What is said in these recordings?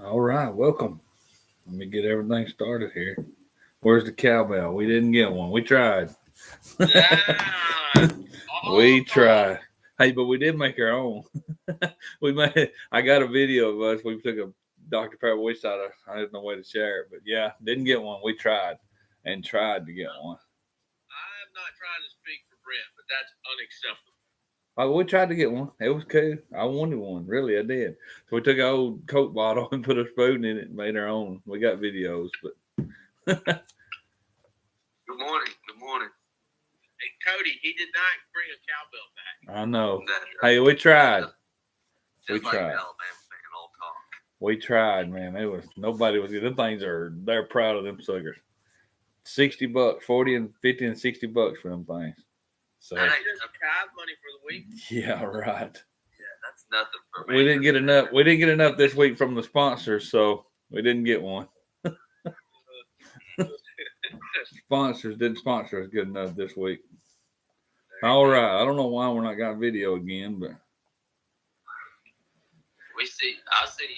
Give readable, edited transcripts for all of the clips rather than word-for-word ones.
All right, welcome. Let me get everything started here. Where's the cowbell? We didn't get one. We tried. Ah, We all talk. tried. Hey, but we did make our own. We made. I got a video of us. We took a Dr. Pepper. We thought I had no way to share it, but yeah, didn't get one. We tried and tried to get one. I'm not trying to speak for Brent, but that's unacceptable. Oh, we tried to get one. It was cool. I wanted one. Really, I did. So we took an old Coke bottle and put a spoon in it and made our own. We got videos, but Good morning. Good morning. Hey, Cody, he did not bring a cowbell back. I know. That, Hey, we tried. We just like tried. Alabama fan, all talk. We tried, man. It was nobody was. Them things they're proud of them suckers. $60, 40 and 50 and $60 for them things. So That That's ain't just tithe money for the week. yeah, right. Yeah, that's nothing for We didn't get enough. We didn't get enough this week from the sponsors, so we didn't get one. Sponsors didn't sponsor us good enough this week. All right. I don't know why we're not got video again, but I see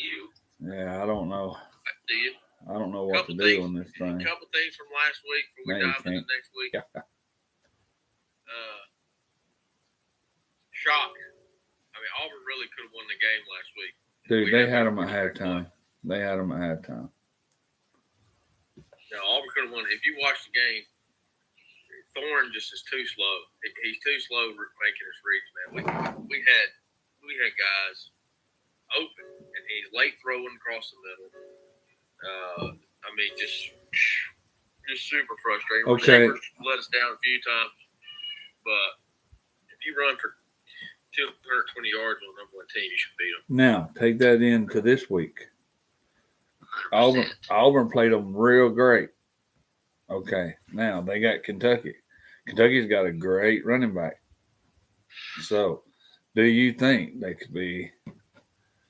you. yeah, I don't know. Do you? I don't know what to Couple do things. on this A thing. couple things from last week before we No, you dive into can't. next week. Yeah. Shock. I mean, Auburn really could have won the game last week. Dude, We they had had them at pretty good halftime. They had them at halftime. No, Auburn could have won. If you watch the game, Thorne just is too slow. He's too slow making his reads, man. We had guys open, and he's late throwing across the middle. I mean, just super frustrating. Okay. Receivers let us down a few times, but if you run for 220 yards on the number one team, you should beat them. Now take that into this week. 100%. Auburn played them real great. Okay, now they got Kentucky. Kentucky's got a great running back. So, do you think they could be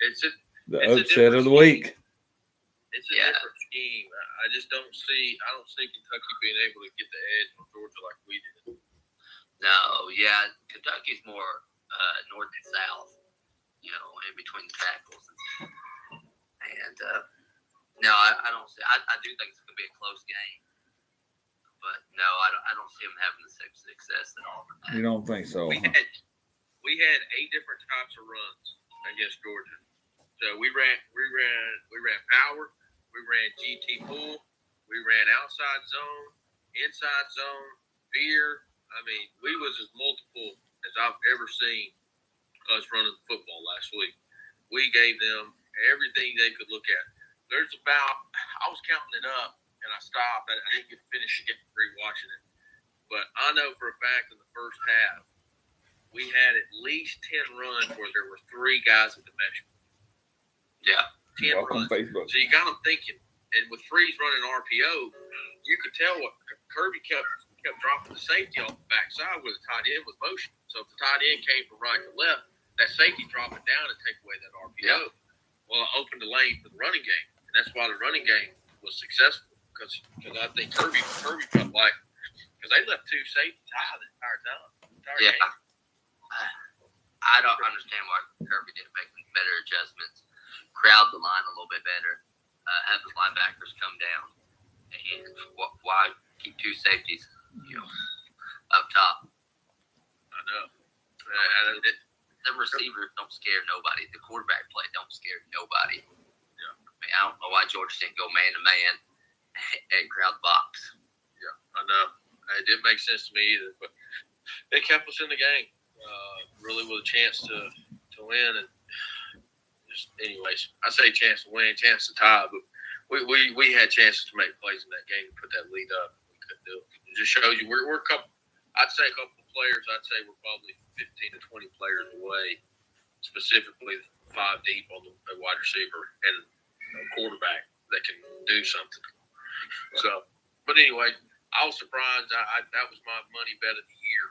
It's a the It's a upset of the different week? It's a Yeah. different scheme. I just don't see Kentucky being able to get the edge on Georgia like we did. No, yeah, Kentucky's more north and south, in between the tackles. And no, I don't see. I do think it's going to be a close game, but no, I don't see them having the same success that Auburn had. You don't think so? We Huh? had 8 different types of runs against Georgia. So we ran power, we ran GT pull, we ran outside zone, inside zone, veer. I mean, we was as multiple as I've ever seen us running the football last week. We gave them everything they could look at. I was counting it up and I stopped. I didn't get to finish rewatching it. But I know for a fact in the first half, we had at least 10 runs where there were 3 guys at the mesh. Yeah. 10 Welcome runs. Facebook. So you got them thinking, and with Freeze running RPO, you could tell what Kirby kept dropping the safety off the backside where the tight end was motion. So if the tight end came from right to left, that safety drop it down and take away that RPO. Yeah. Well, it opened the lane for the running game, and that's why the running game was successful because I think Kirby felt like because they left 2 safeties high the entire time. Yeah. I don't understand why Kirby didn't make better adjustments, crowd the line a little bit better, have the linebackers come down, and why keep 2 safeties, up top. I know. The receivers don't scare nobody. The quarterback play don't scare nobody. Yeah. I mean, I don't know why Georgia didn't go man to man and crowd the box. Yeah, I know. It didn't make sense to me either, but they kept us in the game, really with a chance to win. And just, anyways, I say chance to win, chance to tie, but we had chances to make plays in that game to put that lead up. We couldn't do it. It just shows you we're a couple. I'd say a couple of players. I'd say we're probably 15 to 20 players away, specifically 5 deep on the wide receiver and a quarterback that can do something. So, but anyway, I was surprised. That was my money bet of the year.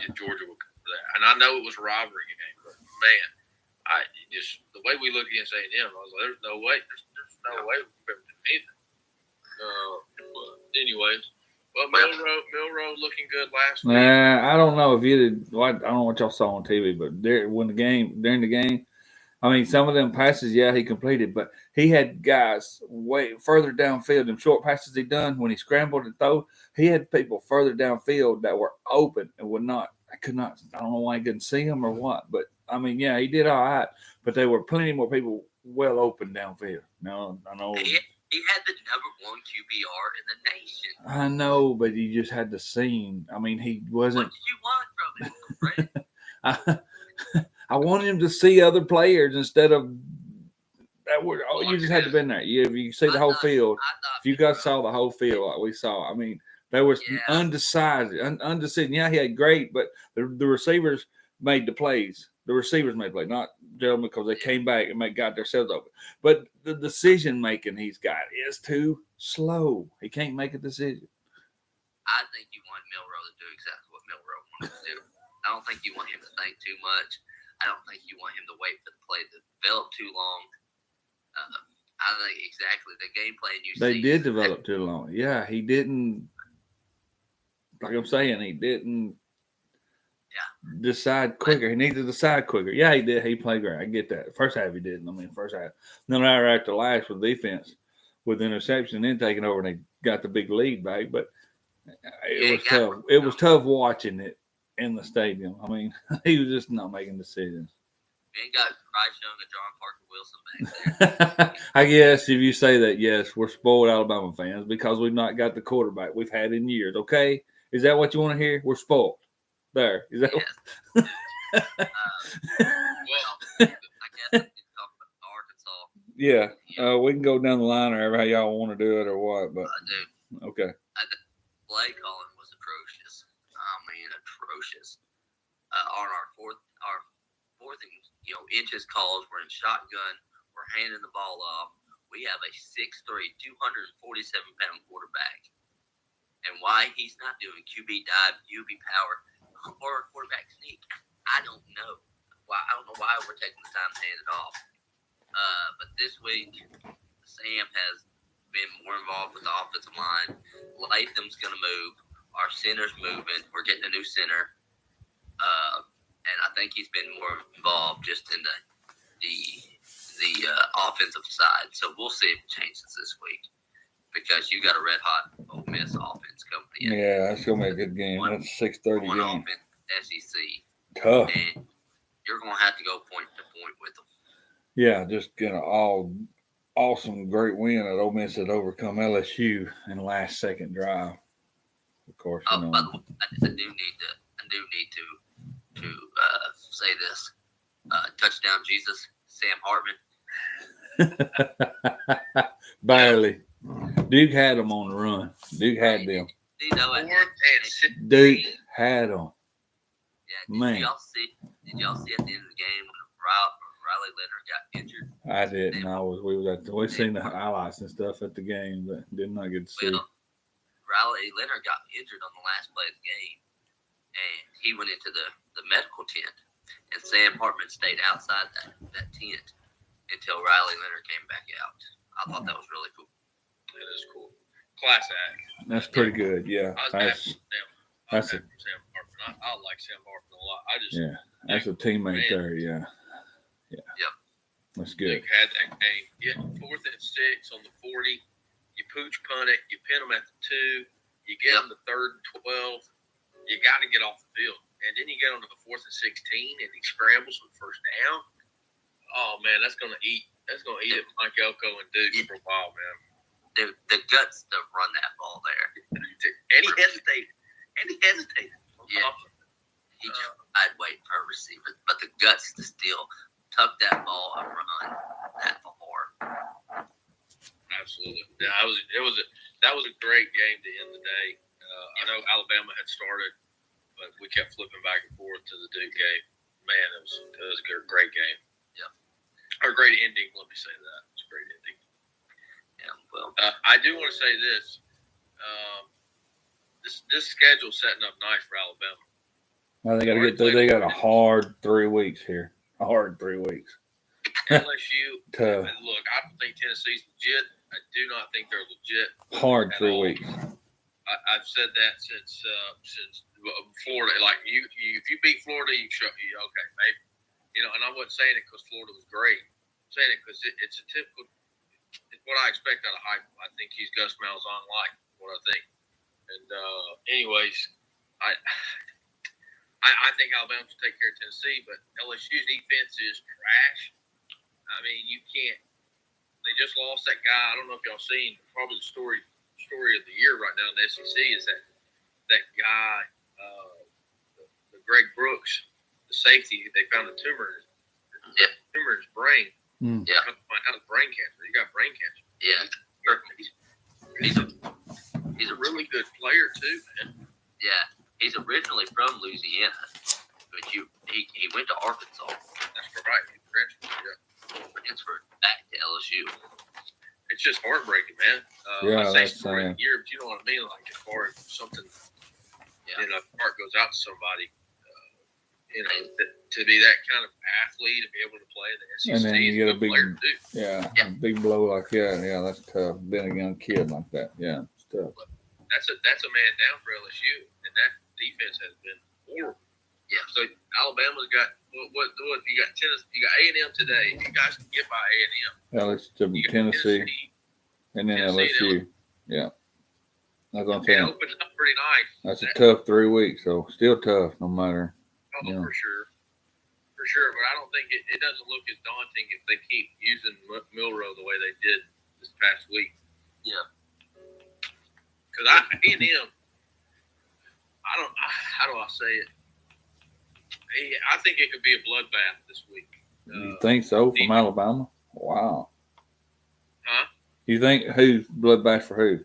If Georgia would come to that, and I know it was a rivalry game, but man, the way we look against A&M, I was like, there's no way we could ever do anything. But anyways, well, Milroe looking good last week. Nah, I don't know if you did. I don't know what y'all saw on TV, but during the game, I mean, some of them passes, yeah, he completed, but he had guys way further downfield. Them short passes he done when he scrambled and throw, he had people further downfield that were open and would not. I could not. I don't know why he couldn't see them or what, but I mean, yeah, he did all right. But there were plenty more people well open downfield. No, I know. He had the #1 QBR in the nation. I know, but you just had to see him. I mean, he wasn't. What did you want from him, Fred? I wanted him to see other players instead of that. You just had to been there. You see the whole field. If you guys saw the whole field like we saw, I mean, there was undecided. Yeah, he had great, but the receivers made the plays. The receivers made plays, not Gerald, because they came back and got themselves open. But the decision making he's got is too slow. He can't make a decision. I think you want Milroe to do exactly what Milroe wanted to do. I don't think you want him to think too much. I don't think you want him to wait for the play to develop too long. I think exactly the game plan you see. They did develop too long. Yeah, he didn't. Like I'm saying, he didn't decide quicker. He needed to decide quicker. Yeah, he did. He played great. I get that. First half he didn't. I mean, first half. No matter after last with defense, with interception, then taking over, and they got the big lead back. But it was tough. It was tough watching it in the stadium. I mean, he was just not making decisions. We ain't got Bryce Young and John Parker Wilson back there. I guess if you say that, yes, we're spoiled Alabama fans because we've not got the quarterback we've had in years. Okay, is that what you want to hear? We're spoiled. There is that. Yes. Well, I guess it's talking about Arkansas. Yeah, we can go down the line or how y'all want to do it or what, but okay. Play calling was atrocious. I mean, atrocious. On our fourth and inches calls, we're in shotgun. We're handing the ball off. We have a 6'3", 247-pound quarterback, and why he's not doing QB dive, QB power, or quarterback sneak, I don't know. I don't know why we're taking the time to hand it off. But this week, Sam has been more involved with the offensive line. Latham's going to move. Our center's moving. We're getting a new center. And I think he's been more involved just in the offensive side. So we'll see if it changes this week because you got a red-hot Ole Miss offense coming in. Yeah, that's going to be a good game. That's a 6:30 game. Offense, SEC. Tough. And you're going to have to go point to point with them. Yeah, just get an awesome, great win at Ole Miss had overcome LSU in the last second drive. Of course, By the way, I do need to say this. Touchdown, Jesus, Sam Hartman. Barely. Duke had them on the run. Duke had them. Duke had them. Yeah, Man. Did y'all see at the end of the game when Riley Leonard got injured? I didn't. We seen the highlights and stuff at the game, but did not get to see. Well, Riley Leonard got injured on the last play of the game, and he went into the medical tent, and Sam Hartman stayed outside that tent until Riley Leonard came back out. I thought that was really cool. It is cool. Class act. That's pretty good. Yeah, I was happy for Sam Hartman. I like Sam Hartman a lot. That's a teammate there. Yeah. Yep. That's good. Duke had that game. Get 4th and 6 on the 40. You pooch punt it. You pin them at the 2. You get them the 3rd and 12. You got to get off the field. And then you get on to the 4th and 16, and he scrambles for the first down. Oh, man, that's going to eat. That's going to eat at Mike Elko and Duke for a while, man. The guts to run that ball there. And he hesitated. Yeah. I'd wait for a receiver, but the guts to still tuck that ball and run that far. Absolutely. Yeah, that was a great game to end the day. I know Alabama had started, but we kept flipping back and forth to the Duke game. Man, it was a great game. Yeah. Or great ending. Let me say that. It was a great ending. Yeah. Well, I do want to say this. This schedule's setting up nice for Alabama. Well, they got a hard 3 weeks here. A hard 3 weeks. LSU. Tough. Look, I don't think Tennessee's legit. I do not think they're legit. Hard 3 weeks. I've said that since Florida. Like if you beat Florida, okay, maybe. and I wasn't saying it because Florida was great. I'm saying it because it's a typical. It's what I expect out of Heupel. I think he's Gus Malzahn like what I think. And anyways, I think Alabama will take care of Tennessee, but LSU's defense is trash. I mean, you can't. They just lost that guy. I don't know if y'all seen probably the story of the year right now in the SEC is that guy, the Greg Brooks, the safety. They found a tumor in his brain. Yeah, Find out it's brain cancer. He got brain cancer. Yeah, he's a really good player too, man. Yeah, he's originally from Louisiana, but he went to Arkansas. That's right. He transferred back to LSU. It's just heartbreaking, man. Yeah, I say that's story of the year, but you know what I mean. Like as far as something, heart goes out to somebody. To be that kind of athlete, to be able to play in the SEC, and then you get a big, player too. A big blow like that. Yeah, that's tough. Being a young kid like that, yeah, it's tough. That's a man down for LSU, and that defense has been horrible. Yeah. So Alabama's got what you got Tennessee, you got A&M today. If you guys can get by A&M, Tennessee, and then LSU. Yeah, that's what I'm saying. It opens up pretty nice. That's a tough 3 weeks, so still tough no matter. Oh, for sure. But I don't think it doesn't look as daunting if they keep using Milroe the way they did this past week. Yeah. Because A&M, how do I say it? I think it could be a bloodbath this week. You think so from Alabama? Wow. Huh? You think who's bloodbath for who?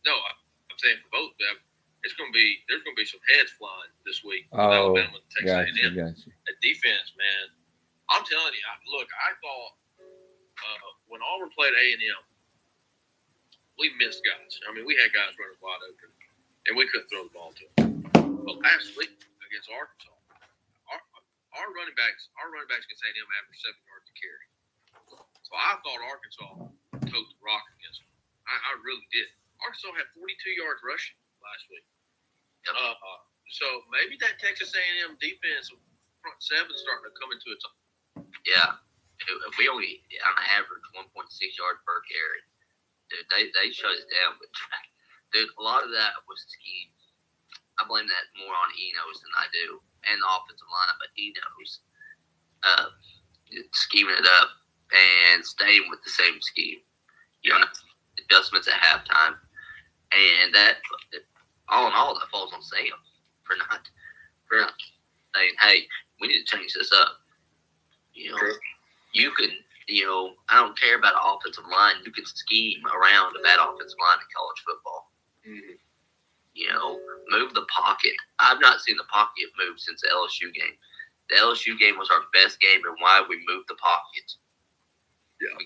No, I'm saying for both of them. There's going to be some heads flying this week with Oh, Alabama and Texas A&M. gotcha. The defense, man. I'm telling you, I thought when Auburn played A&M, we missed guys. I mean, we had guys running wide open, and we couldn't throw the ball to them. But last week against Arkansas, our running backs against A&M averaged 7 yards to carry. So I thought Arkansas took the rock against them. I really did. Arkansas had 42 yards rushing last week. So maybe that Texas A&M defense front seven starting to come into its own. Yeah, we only on average 1.6 yards per carry. Dude, they shut us down. But dude, a lot of that was scheme. I blame that more on Enos than I do, and the offensive line. But Enos scheming it up and staying with the same scheme. Adjustments at halftime, and that. All in all, that falls on Sam for not saying, "Hey, we need to change this up." You can, I don't care about an offensive line. You can scheme around a bad offensive line in college football. Mm-hmm. Move the pocket. I've not seen the pocket move since the LSU game. The LSU game was our best game, and why we moved the pocket. Yeah,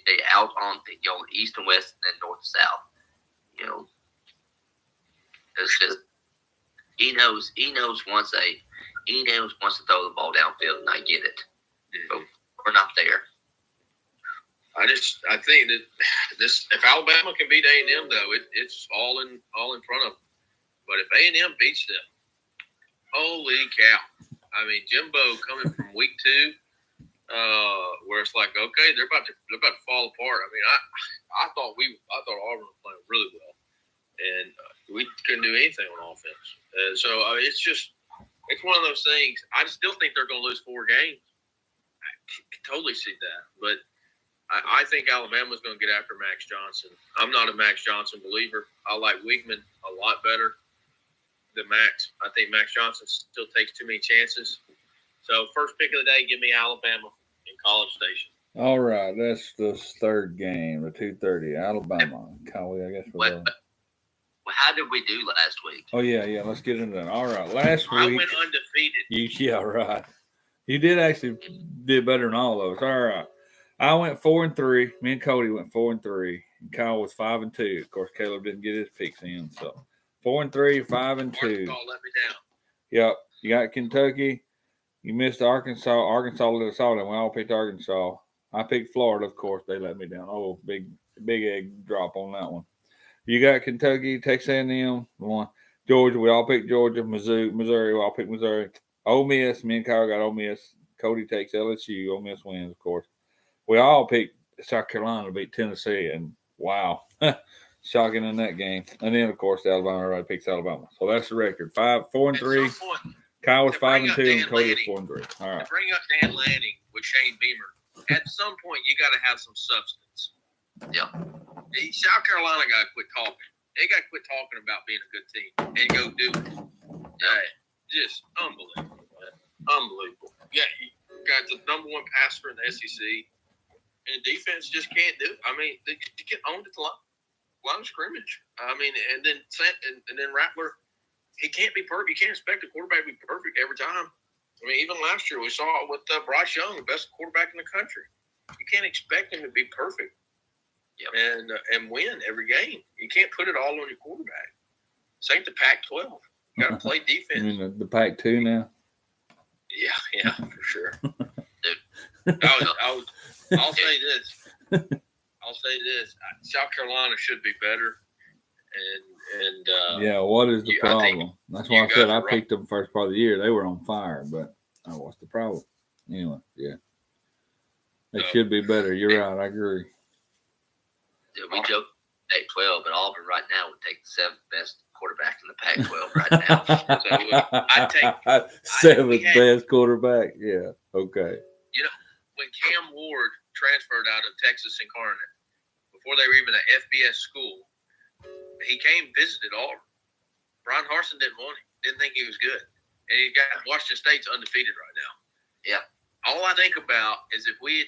They out on east and west, and then north and south. It's just Enos wants to throw the ball downfield, and I get it, but we're not there. I think that if Alabama can beat A&M though, it's all in front of them. But if A&M beats them, holy cow! I mean, Jimbo coming from week 2, where it's like, okay, they're about to fall apart. I mean, I thought Auburn was playing really well, and we couldn't do anything on offense. So it's one of those things. I still think they're going to lose 4 games. I can totally see that, but I think Alabama's going to get after Max Johnson. I'm not a Max Johnson believer. I like Weigman a lot better than Max. I think Max Johnson still takes too many chances. So first pick of the day, give me Alabama in College Station. All right, that's the third game, the 2:30, Alabama. I guess we're how did we do last week? Oh yeah. Let's get into that. All right, last week I went undefeated. Yeah, right. You did actually did better than all of us. All right, I went 4-3. Me and Cody went 4-3. And Kyle was 5-2. Of course, Caleb didn't get his picks in, so 4-3, 5-2. Arkansas let me down. Yep, you got Kentucky. You missed Arkansas. Arkansas let us all down. We all picked Arkansas. I picked Florida, of course. They let me down. Oh, big egg drop on that one. You got Kentucky, Texas A&M, one. Georgia, we all picked Georgia. Missouri, we all picked Missouri. Ole Miss, me and Kyle got Ole Miss. Cody takes LSU. Ole Miss wins, of course. We all picked South Carolina to beat Tennessee, and wow, shocking in that game. And then, of course, Alabama. Everybody picks Alabama. So that's the record: 4-3. Kyle was 5-2, and Cody was 4-3. All right. To bring up Dan Lanning with Shane Beamer, at some point you got to have some substance. Yeah. South Carolina got to quit talking. They got to quit talking about being a good team and go do it. Just unbelievable. Unbelievable. Yeah, you got the number one passer in the SEC, and defense just can't do it. I mean, they get owned at the line of scrimmage. I mean, and then Rattler, he can't be perfect. You can't expect a quarterback to be perfect every time. I mean, even last year we saw it with Bryce Young, the best quarterback in the country. You can't expect him to be perfect. Yep. And win every game. You can't put it all on your quarterback. This ain't the Pac-12. You got to play defense. You mean the Pac-2 now? Yeah, for sure. I'll say this. South Carolina should be better. And what is the problem? That's why I said I picked them first part of the year. They were on fire, but what's the problem? Anyway, they should be better. You're right. I agree. We joke Pac-12, but Auburn right now would take the seventh best quarterback in the Pac-12 right now. So I'd take seventh best quarterback. Yeah. Okay. You know, when Cam Ward transferred out of Texas Incarnate, before they were even an FBS school, he came visited Auburn. Brian Harsin didn't want him. Didn't think he was good. And he got Washington State's undefeated right now. Yeah. All I think about is if we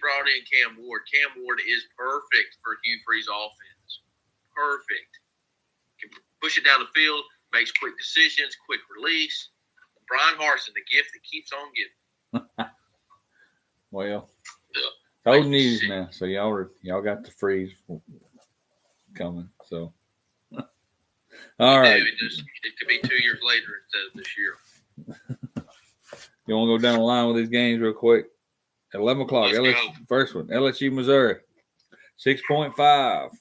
brought in Cam Ward is perfect for Hugh Freeze's offense. Perfect. Can push it down the field, makes quick decisions, quick release. Brian Harsin, the gift that keeps on giving. Well, old news now. So y'all got the freeze coming. So all right. It could be 2 years later instead of this year. You want to go down the line with these games real quick? At 11 o'clock, first one, LSU, Missouri. 6.5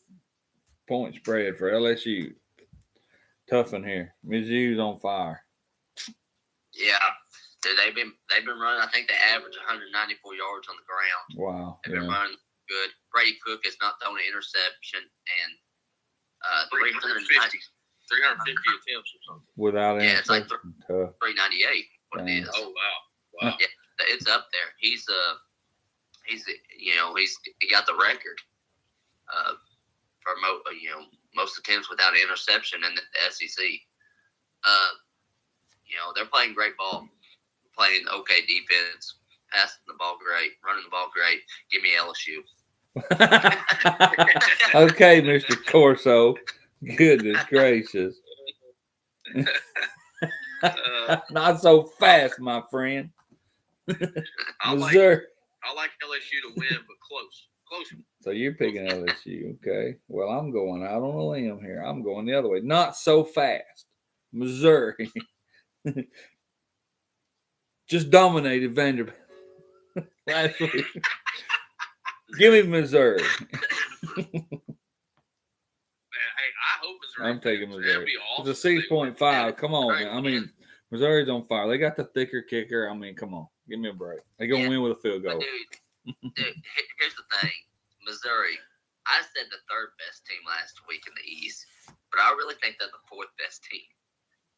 point spread for LSU. Tough in here. Mizzou's on fire. Yeah. They've been running, I think they average 194 yards on the ground. Wow. They've been running good. Brady Cook has not thrown an interception and 350 attempts or something. Without any. Yeah, it's like 398. What it is. Oh wow. Yeah, it's up there. He got the record for most attempts without an interception in the SEC. They're playing great ball, playing okay defense, passing the ball great, running the ball great. Give me LSU. Okay, Mr. Corso. Goodness gracious. Not so fast, my friend. Missouri. I like LSU to win, but close. So you're picking LSU, okay? Well, I'm going out on a limb here. I'm going the other way. Not so fast. Missouri just dominated Vanderbilt last week. Give me Missouri. I hope Missouri. I'm taking Missouri. Awesome. It's a 6.5. Come on, man. I mean, Missouri's on fire. They got the thicker kicker. I mean, come on. Give me a break. They're going to win with a field goal. Dude, here's the thing. Missouri, I said the third best team last week in the East, but I really think they're the fourth best team.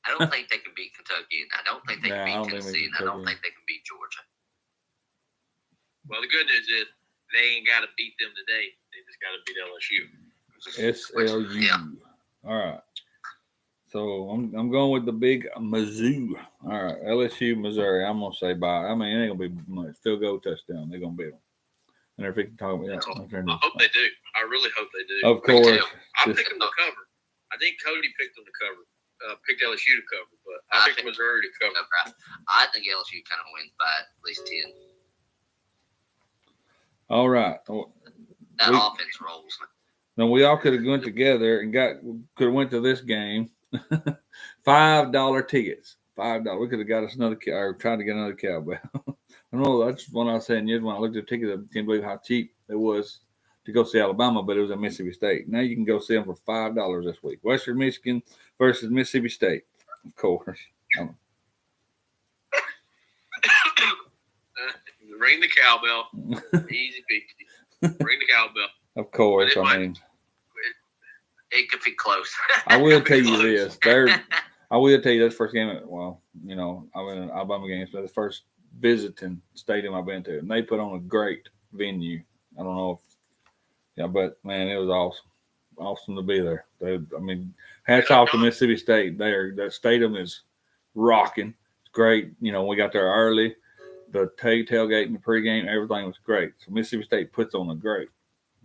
I don't think they can beat Kentucky, and I don't think they can beat Tennessee, and I don't think they can beat Georgia. Well, the good news is they ain't got to beat them today. They just got to beat LSU. SLU. Yeah. All right. So I'm going with the big Mizzou. All right, LSU, Missouri. I'm gonna say bye. I mean, it ain't gonna be much. Field goal, touchdown. They're gonna beat them. And if they can talk about I hope they do. I really hope they do. Of course. I'm picking them to cover. I think Cody picked them to cover. Picked LSU to cover, but I picked Missouri to cover. I think LSU kind of wins by at least 10. All right. That offense rolls. Now we all could have gone together and could have went to this game. $5 tickets. $5. We could have got us another or tried to get another cowbell. I know that's what I was saying. Yes, when I looked at the ticket, I can't believe how cheap it was to go see Alabama, but it was at Mississippi State. Now you can go see them for $5 this week. Western Michigan versus Mississippi State, of course. ring the cowbell. Easy peasy. Ring the cowbell. Of course, I mean, it could be close. I will tell you this. I will tell you this first game. Well, you know, I've been in Alabama games, but the first visiting stadium I've been to, and they put on a great venue. I don't know but man, it was awesome. Awesome to be there. I mean, hats off to Mississippi State. That stadium is rocking. It's great. You know, we got there early. The tailgate and the pregame, everything was great. So Mississippi State puts on a great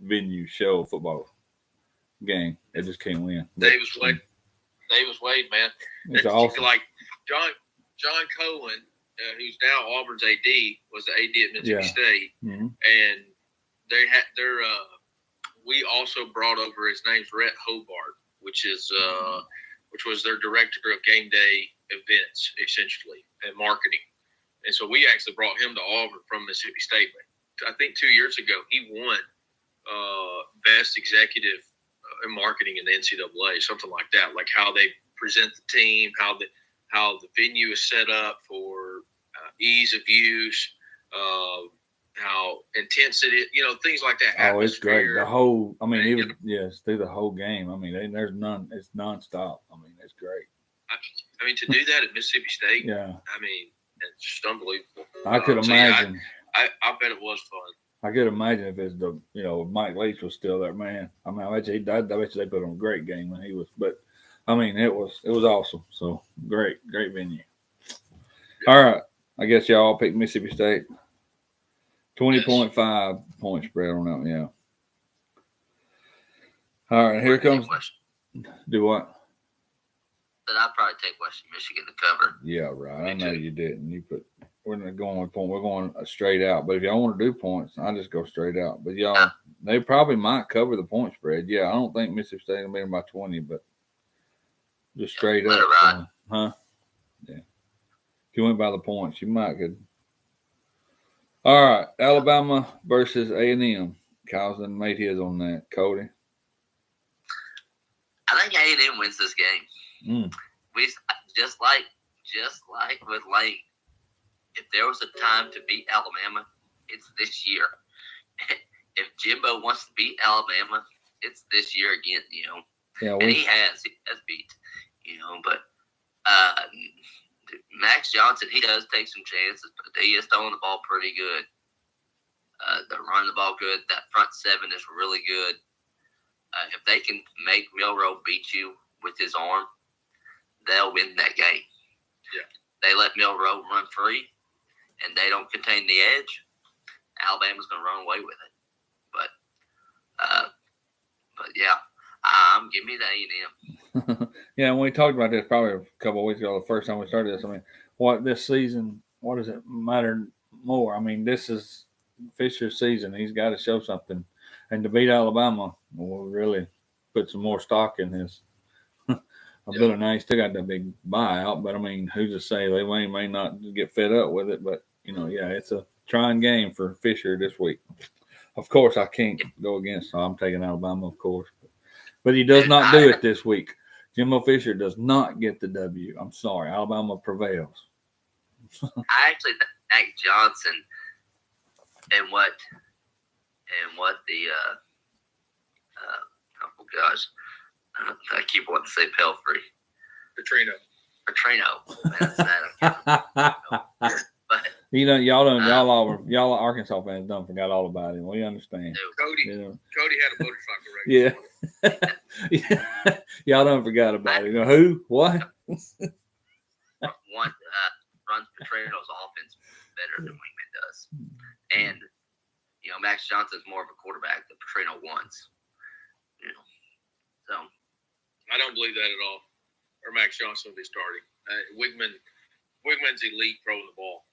venue show football game. They just can't win. Davis Wade, man. It's awesome. Like John Cohen, who's now Auburn's AD, was the AD at Mississippi State, and we also brought over, his name's Rhett Hobart, which was their director of game day events, essentially, and marketing. And so we actually brought him to Auburn from Mississippi State. I think 2 years ago, he won best executive in marketing in the NCAA, something like that, like how they present the team, how the venue is set up for ease of use, how intense it is, you know, things like that. Oh, it's great. The whole, I mean, even through the whole game. I mean, there's none. It's nonstop. I mean, it's great. I mean, to do that at Mississippi State. Yeah. I mean, it's just unbelievable. I could imagine. I bet it was fun. I could imagine if it's if Mike Leach was still there, man. I mean, I bet you they put on a great game when he was. But I mean, it was awesome. So great venue. All right, I guess y'all picked Mississippi State. 20.5 point spread on that one, yeah. All right, here comes. Do what? But I'd probably take Western Michigan to cover. Yeah, right. I know you didn't. We're not going with point. We're going straight out. But if y'all want to do points, I'll just go straight out. But y'all, they probably might cover the point spread. Yeah, I don't think Mississippi State will beat them by 20, but just straight up. Huh? Yeah. If you went by the points, you might could. All right, Alabama versus A&M. Kyle's done made his on that. Cody? I think A&M wins this game. We just like with Lane. If there was a time to beat Alabama, it's this year. If Jimbo wants to beat Alabama, it's this year again. You know, yeah, and he has beat. You know, but Max Johnson, he does take some chances, but he is throwing the ball pretty good. They're running the ball good. That front seven is really good. If they can make Milroe beat you with his arm, they'll win that game. Yeah. They let Milroe run free, and they don't contain the edge. Alabama's going to run away with it. But yeah, give me the A&M. Yeah, when we talked about this probably a couple of weeks ago, the first time we started this, I mean, what does it matter more? I mean, this is Fisher's season. He's got to show something. And to beat Alabama will really put some more stock in his ability. Now, he still got that big buyout, but I mean, who's to say they may not get fed up with it, but, it's a trying game for Fisher this week. Of course, I can't go against, so I'm taking Alabama, of course. But he does not do it this week. Jimbo Fisher does not get the W. I'm sorry. Alabama prevails. I actually think Mac Johnson and what the oh gosh, I keep wanting to say Pelfrey. Petrino. That's that. But y'all Arkansas fans don't forgot all about him. We understand. Cody had a motorcycle race. Yeah. Y'all don't forgot about him. Who? What? One runs Petrino's offense better than Wingman does, and Max Johnson's more of a quarterback than Petrino wants. So I don't believe that at all. Or Max Johnson will be starting. Wigman's elite throwing the ball.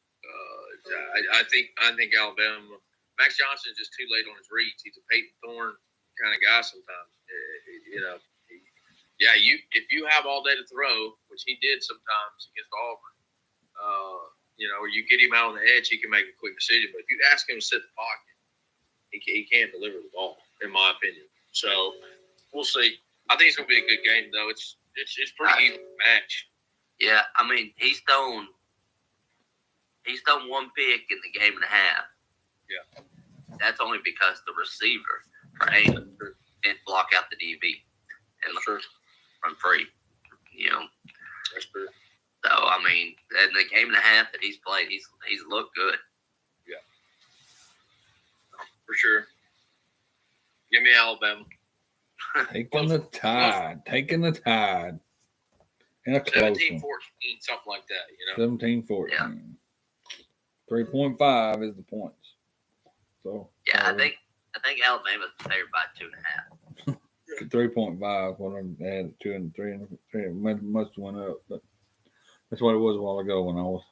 I think Alabama. Max Johnson is just too late on his reads. He's a Peyton Thorne kind of guy sometimes. If you have all day to throw, which he did sometimes against Auburn, or you get him out on the edge, he can make a quick decision. But if you ask him to sit in the pocket, he can't deliver the ball, in my opinion. So we'll see. I think it's going to be a good game, though. It's pretty even match. Yeah, I mean, he's thrown one pick in the game and a half, Yeah. That's only because the receiver right didn't block out the DB and run free. That's true. So I mean, in the game and a half that he's played, he's looked good. Yeah. For sure. Give me Alabama. Taking the tide. In a close 17-14, one. something like that, 17-14. Yeah. 3.5 is the points. So Yeah, I think Alabama's favored by 2.5. 3.5. What I'm adding 2 and 3 and 3 must have went up, but that's what it was a while ago when I was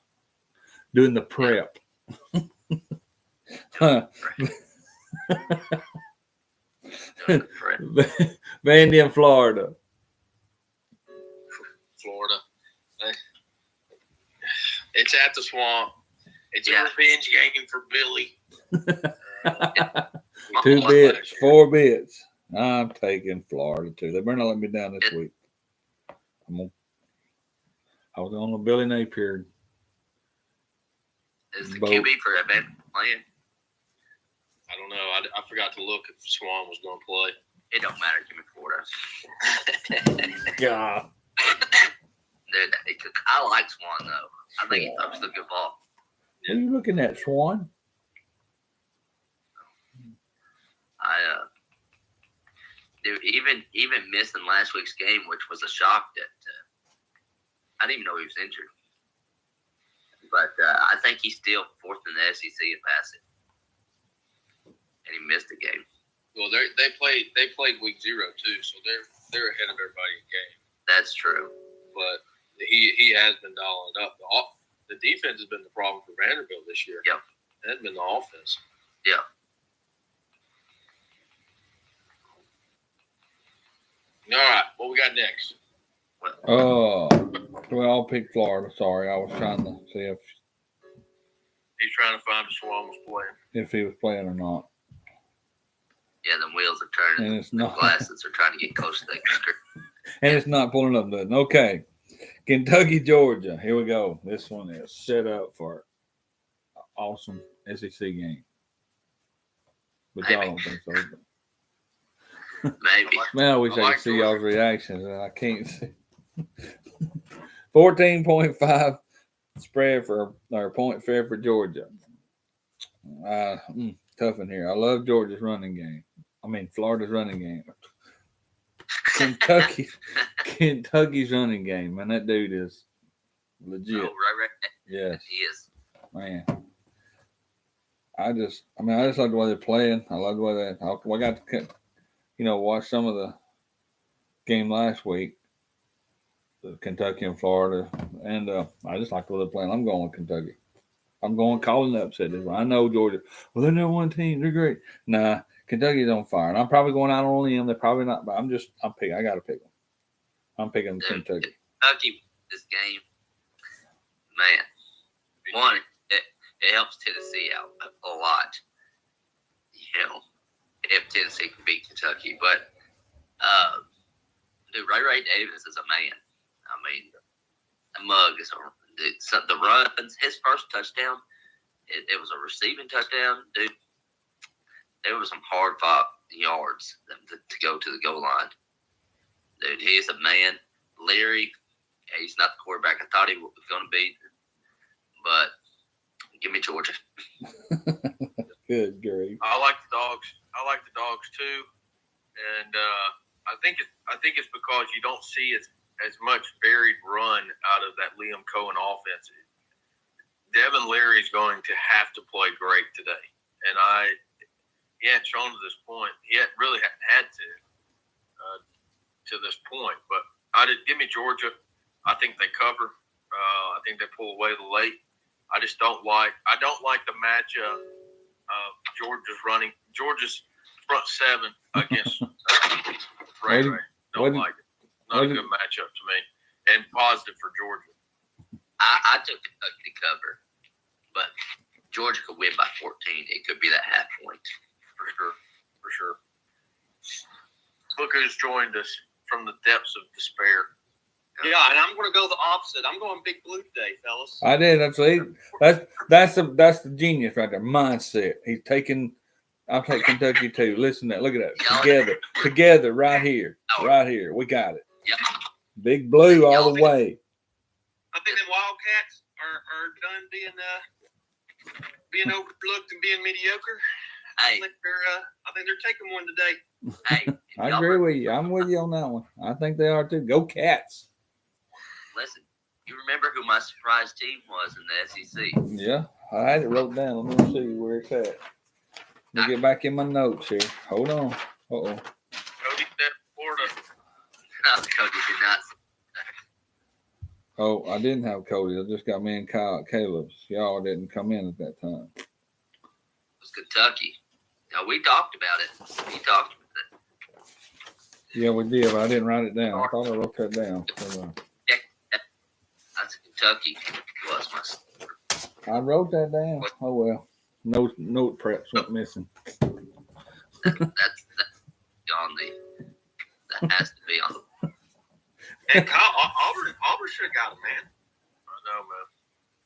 doing the prep. Vandy and Florida. Florida. It's at the Swamp. It's a revenge game for Billy. 2 bits, 4 bits. I'm taking Florida too. They better not let me down this week. I was on the Billy Napier. Is the QB for Alabama playing? I don't know. I forgot to look if Swan was going to play. It don't matter. Give me Florida. God. I like Swan though. I think he throws the good ball. What are you looking at, Swan? Dude, even missing last week's game, which was a shock that I didn't even know he was injured. But I think he's still fourth in the SEC in passing, and he missed a game. Well, they played week 0 too, so they're ahead of everybody in game. That's true. But he has been dialing up. The defense has been the problem for Vanderbilt this year. Yep. It hasn't been the offense. Yeah. All right, what we got next? Well, I'll pick Florida. Sorry, I was trying to see if he's trying to find if Swan was playing. If he was playing or not. Yeah, the wheels are turning. And it's not. The glasses are trying to get close to the screen. And it's not pulling up nothing. Okay. Kentucky, Georgia. Here we go. This one is set up for an awesome SEC game. But y'all don't think so. Maybe. Man, I wish I could see y'all's reactions, and I can't see. 14.5 spread for or point fair for Georgia. Tough in here. I love Georgia's running game. I mean Florida's running game. Kentucky's running game, man. That dude is legit. Oh, right. Yes. He is. Man. I just like the way they're playing. I love the way I got to, watch some of the game last week, the Kentucky and Florida, and I just like the way they're playing. I'm going with Kentucky. I'm going calling the upset. I know Georgia. Well, they're number one team. They're great. Nah, Kentucky's on fire, and I'm probably going out on them. They're probably not, but I'm picking. I got to pick them. I'm picking Kentucky. Kentucky, this game, man. One, it helps Tennessee out a lot. If Tennessee can beat Kentucky, but dude, Ray Davis is a man. I mean, the mug is the runs. His first touchdown, it was a receiving touchdown, dude. There was some hard fought yards to go to the goal line. Dude, he is a man. Leary, he's not the quarterback I thought he was going to be, but give me Georgia. Good grief. I like the dogs. I like the dogs too, and I think it's because you don't see as much varied run out of that Liam Cohen offense. Devin Leary is going to have to play great today, and he hadn't shown to this point. He hadn't really had to this point, but give me Georgia. I think they cover. I think they pull away late. I don't like the matchup. Georgia's front seven against Ray. Don't like it. Not a good matchup to me, and positive for Georgia. I took Kentucky to cover, but Georgia could win by 14. It could be that half point. For sure. Look who's joined us from the depths of despair. Yeah, and I'm going to go the opposite. I'm going Big Blue today, fellas. I did. That's the genius right there. Mindset. He's taking. I'll take Kentucky too. Listen to that. Look at that. Together, right here. We got it. Yeah. Big Blue all the way. I think the Wildcats are done being overlooked and being mediocre. Hey, I think they're taking one today. hey. I agree with you. I'm with you on that one. I think they are too. Go Cats. Listen, you remember who my surprise team was in the SEC? Yeah, I had it wrote down. Let me see where it's at. Let me get back in my notes here. Hold on. Cody said Florida. No, Cody did not. Oh, I didn't have Cody. I just got me and Caleb. Y'all didn't come in at that time. It was Kentucky. Now, we talked about it. We talked about it. Yeah, we did, but I didn't write it down. I thought I wrote that down. That's Kentucky was my. I wrote that down. Oh well. Note preps went missing. That's on the. That has to be on the. And Auburn should have got him, man. I know, man.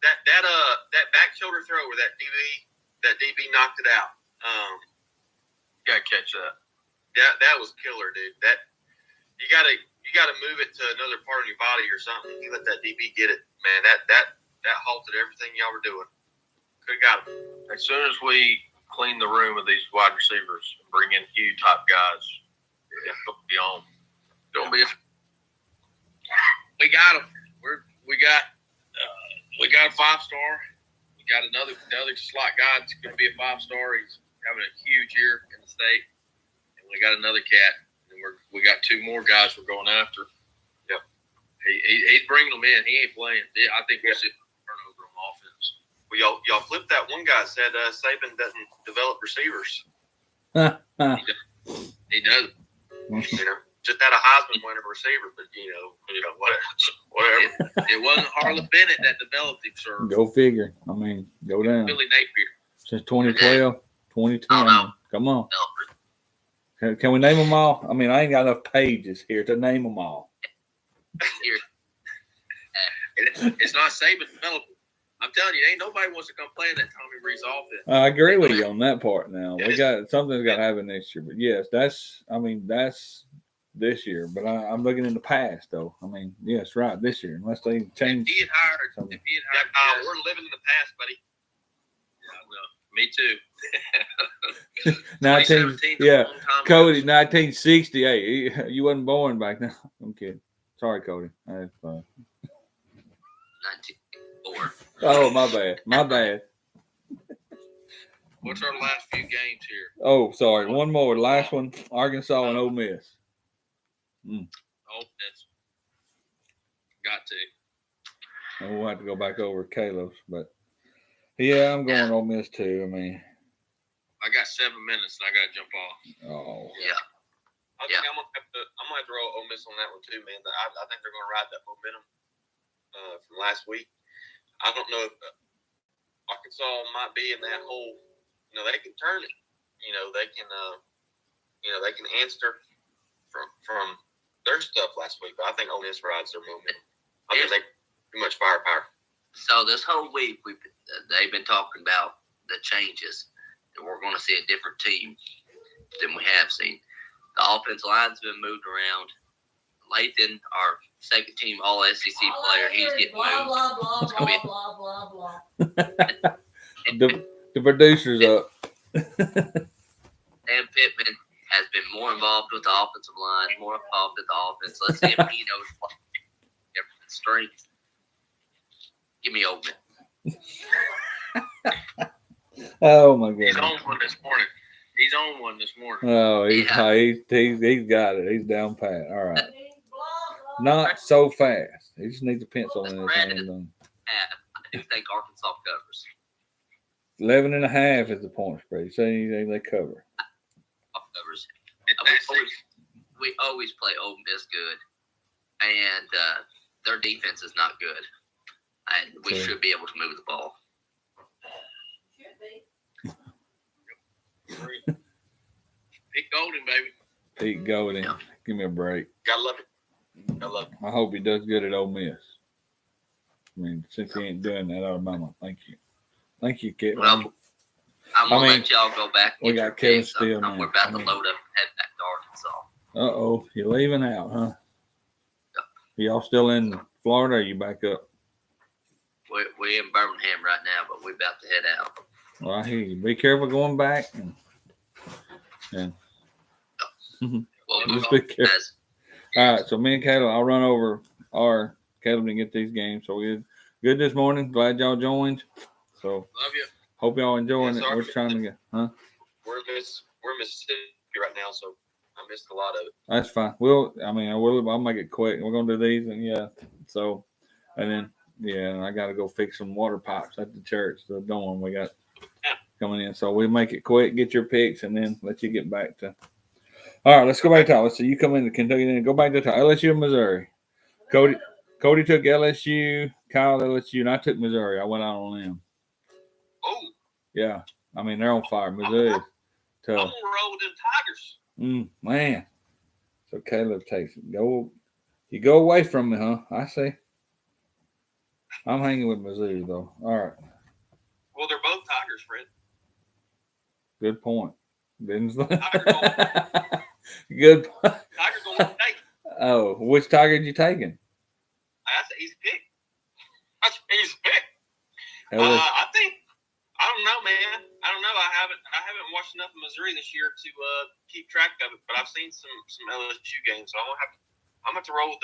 That back shoulder throw where that DB knocked it out. You gotta catch that. That was killer, dude. That you gotta move it to another part of your body or something. You let that DB get it, man. That halted everything y'all were doing. Could have got him. As soon as we clean the room of these wide receivers and bring in Hugh type guys, it's gonna be on. Don't be. We got him. We got a 5-star. We got another slot guy that's going to be a 5-star. He's having a huge year in the state, and we got another cat, and we got 2 more guys we're going after. Yep. He's bringing them in. He ain't playing. I think we'll see turnover on offense. Well, y'all flipped that. One guy said Saban doesn't develop receivers. He does. You know, just had a Heisman winner receiver, but whatever. It wasn't Harlan Bennett that developed him, sir. Go figure. I mean, go down. Billy Napier. Since 2012, 2010. no. Come on. Can we name them all? I mean, I ain't got enough pages here to name them all. It's not Saban developing. I'm telling you, ain't nobody wants to come play in that Tommy Rees offense. I agree with you on that part. Now we got something's got to happen next year, but yes, that's this year. But I'm looking in the past, though. I mean, yes, right, this year, unless they change. If he had hired, something. We're living in the past, buddy. Yeah, me too. 19, yeah, Cody, 1960. Hey, you wasn't born back then. I'm kidding. Sorry, Cody. That's fine. 1904. Oh, my bad. What's our last few games here? Oh, sorry. One more. Last one. Arkansas and Ole Miss. Oh, that's got to. And we'll have to go back over Caleb's, but yeah, I'm going Ole Miss too. I mean, I got 7 minutes and I got to jump off. Oh, Yeah. I think I'm gonna have to roll Ole Miss on that one too, man. I think they're gonna ride that momentum from last week. I don't know if Arkansas might be in that whole. You know, they can turn it. You know, they can. They can answer from their stuff last week. But I think Ole Miss rides their momentum. I think they too much firepower. So this whole week they've been talking about the changes, and we're going to see a different team than we have seen. The offensive line's been moved around. Lathan, our second team All SEC player, he's getting moved. the producer's up. Sam Pittman has been more involved with the offensive line, more involved with the offense. Let's see if he knows different strengths. Give me Ole Miss. Oh my goodness! He's on one this morning. Oh, he's got it. He's down pat. All right. Not so fast. He just needs a pencil in his hand. I do think Arkansas covers. 11.5 is the point spread. So they cover. Covers. We always play Ole Miss good, and their defense is not good, and we should be able to move the ball. Pete Golden, baby. Pete Golden. Yeah. Give me a break. Gotta love it. Hello. I hope he does good at Ole Miss. I mean, since he ain't doing that, Alabama. Thank you, Kevin. Well, I'm going to mean, let y'all go back. we get got your Kevin picks. Steele, man. We're about I to mean- load up and head back to Arkansas. Uh-oh, you're leaving out, huh? Y'all still in Florida, or are you back up? We're in Birmingham right now, but we're about to head out. Well, I hear you. Be careful going back. Well, Just be careful. as All right, so me and Caleb, I'll run over Caleb didn't get these games. So we're good this morning. Glad y'all joined. So Love you. hope y'all enjoying Yeah, it. sorry. We're trying to get, huh? We're in Mississippi right now, so I missed a lot of it. That's fine. I'll make it quick. We're gonna do these, and then I got to go fix some water pipes at the church, the dorm we got coming in. So we make it quick. Get your picks, and then let you get back to. All right, let's go back to let's see. You come into Kentucky, then go back to LSU and Missouri. Cody took LSU, Kyle LSU, and I took Missouri. I went out on them. Oh, Yeah, I mean they're on fire. Missouri, I'm tough. gonna roll with them Tigers. Man. So Caleb takes it. You go away from me, huh? I see. I'm hanging with Missouri though. All right. Well, they're both Tigers, Fred. Good point. Good point. Tigers gonna take. Oh, which Tiger did you taking? That's an easy pick. That's an easy pick. LSU. I don't know, man. I don't know. I haven't watched enough of Missouri this year to keep track of it, but I've seen some LSU games, so I'm gonna have to roll with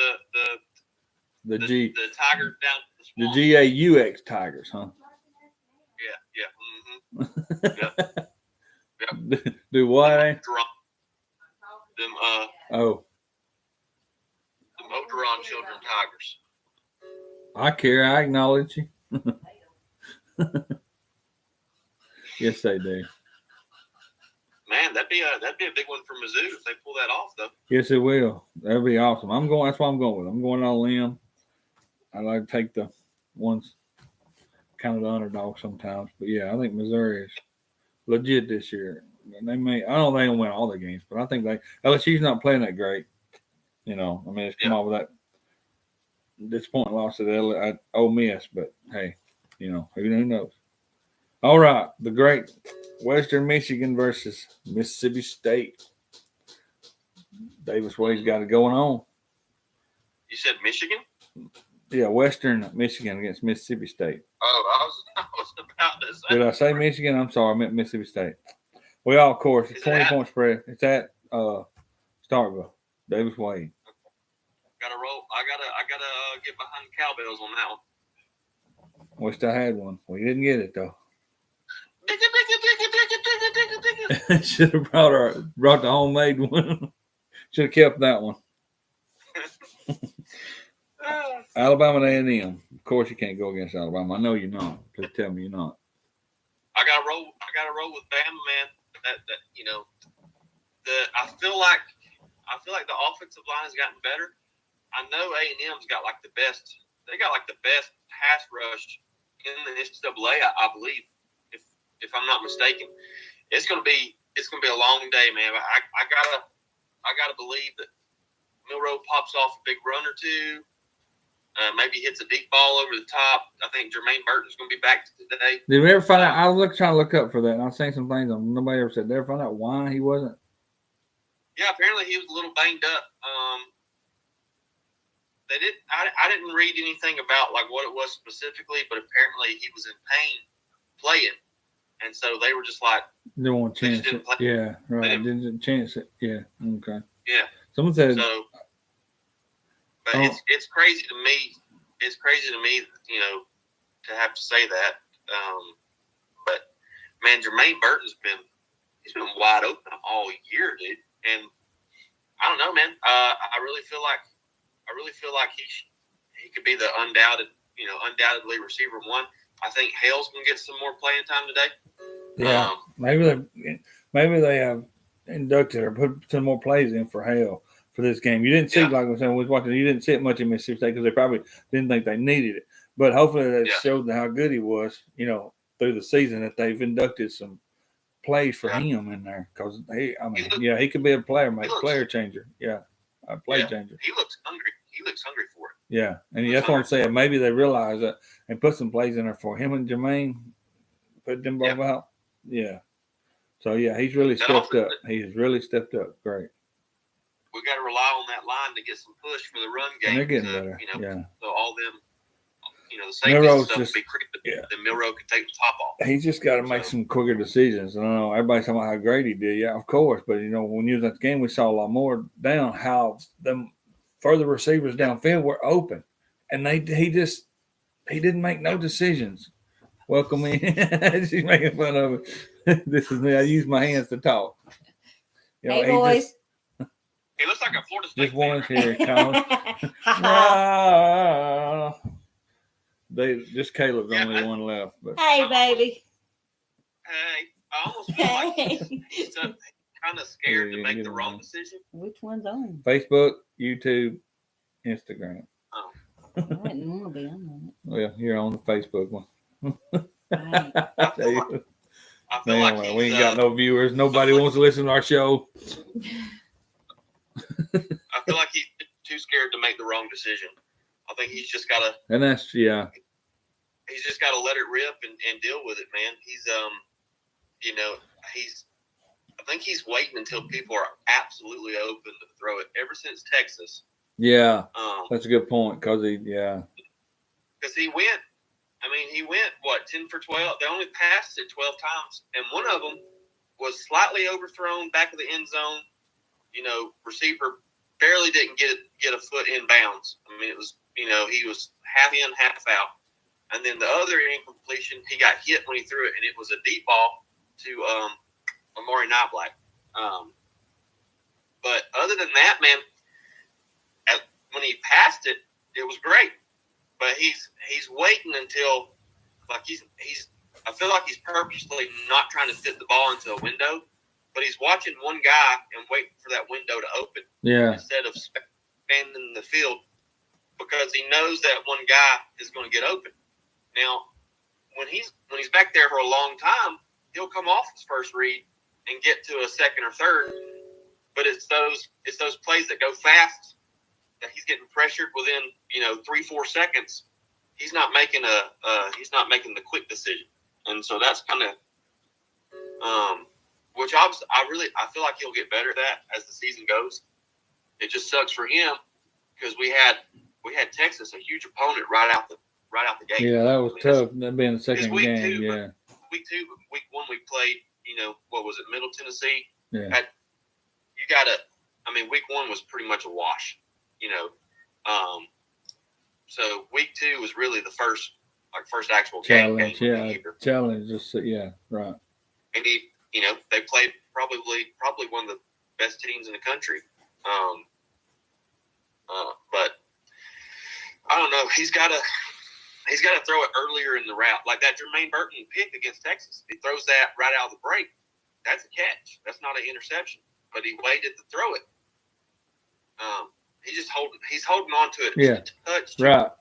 the Tigers down to the The swamp. GAUX Tigers, huh? Yeah. Mm-hmm. Do what? Eh? Them Oh, the Oteron Children Tigers. I care. I acknowledge you. Yes, they do. Man, that'd be a big one for Mizzou if they pull that off, though. Yes, it will. That'll be awesome. That's what I'm going with. I'm going on a limb. I like to take the ones kind of the underdog sometimes. But yeah, I think Missouri is legit this year. They may, I don't think they'll win all the games, but I think LSU's not playing that great. You know, I mean, it's come out with that disappointing loss at Ole Miss, but hey, you know, who knows? All right, the great Western Michigan versus Mississippi State. Davis Wade's got it going on. You said Michigan? Yeah, Western Michigan against Mississippi State. Oh, I was about to say. Did I say Michigan? I'm sorry, I meant Mississippi State. Well, of course, Is it 20-point spread. It's at Starkville. Davis Wade. Gotta roll. I gotta get behind the cowbells on that one. Wished I had one. We didn't get it though. Should have brought the homemade one. Should have kept that one. Alabama and A&M. Of course, you can't go against Alabama. I know you're not. Please tell me you're not. I gotta roll with Bama, man. That you know, I feel like the offensive line has gotten better. I know A&M's got like the best. They got like the best pass rush in the NCAA, I believe, if I'm not mistaken. It's gonna be a long day, man. I gotta believe that Milroe pops off a big run or two. Maybe hits a deep ball over the top. I think Jermaine Burton's going to be back today. Did we ever find out? I was trying to look up for that, and I was saying some things. Nobody ever said. Did they ever find out why he wasn't? Yeah, apparently he was a little banged up. I didn't read anything about like what it was specifically, but apparently he was in pain playing, and so they were just like, Didn't want to They just chance didn't it. play. Yeah, right. They didn't- Didn't chance it. Yeah. Okay. Yeah. Someone said. so. But Oh. it's crazy to me. It's crazy to me, you know, to have to say that. But man, Jermaine Burton's been wide open all year, dude. And I don't know, man. I really feel like he could be the undoubtedly receiver one. I think Hale's gonna get some more playing time today. Yeah. Maybe they have inducted or put some more plays in for Hale for this game. You didn't see, Yeah. like I was saying, we was watching. You didn't see it much in Mississippi State because they probably didn't think they needed it. But hopefully they Yeah. showed how good he was, you know, through the season that they've inducted some plays for Yeah. him in there because he looked- he could be a player, looks- player changer. Yeah, a play Yeah. changer. He looks hungry. he looks hungry for it. Yeah, and that's what I'm saying. Maybe they realize that and put some plays in there for him and Jermaine. Put them both out. Yeah. So yeah, he's really stepped up. He's really stepped up. Great. We got to rely on that line to get some push for the run game. And they're getting better. Yeah. So all them, the safety stuff will be creeping. Yeah. Then Milroe could take the top off. He's just got to make some quicker decisions. I don't know. Everybody's talking about how great he did. Yeah, of course. But when you was at the game, we saw a lot more down how them further receivers downfield were open, and he didn't make no decisions. Welcome in. She's making fun of it. This is me. I use my hands to talk. Hey, boys. He looks like a Florida State just one's here, Colin. Caleb's only one left. But. Hey, baby. Hey, I almost feel like he's kind of scared to make the wrong decision. Which one's on? Facebook, YouTube, Instagram. Oh. I wouldn't want to be on it. Well, you're on the Facebook one. Right. I feel like we ain't got no viewers. Nobody wants to listen to our show. I feel like he's too scared to make the wrong decision. I think he's just got to. And that's He's just got to let it rip and deal with it, man. He's I think he's waiting until people are absolutely open to throw it. Ever since Texas. Yeah, that's a good point because he went. I mean, he went 10 for 12. They only passed it 12 times, and one of them was slightly overthrown back of the end zone. Receiver barely didn't get a foot in bounds. I mean, it was he was half in, half out. And then the other incompletion, he got hit when he threw it, and it was a deep ball to Amari Knoblack. But other than that, man, when he passed it, it was great. But he's waiting until I feel like he's purposely not trying to fit the ball into a window, but he's watching one guy and waiting for that window to open. Yeah. Instead of expanding the field, because he knows that one guy is going to get open. Now, when he's back there for a long time, he'll come off his first read and get to a second or third. But it's those plays that go fast that he's getting pressured within 3-4 seconds. He's not making the quick decision, and so that's kind of which I feel like he'll get better at that as the season goes. It just sucks for him because we had Texas, a huge opponent right out the gate. Yeah, that was tough. That being the second game. Week 1 we played. What was it? Middle Tennessee. Yeah. Week 1 was pretty much a wash. So week 2 was really the first actual challenge. Game challenge. Right. And they played probably one of the best teams in the country. But I don't know. He's got to throw it earlier in the route, like that Jermaine Burton pick against Texas. He throws that right out of the break. That's a catch. That's not an interception. But he waited to throw it. He's holding on to it. Yeah.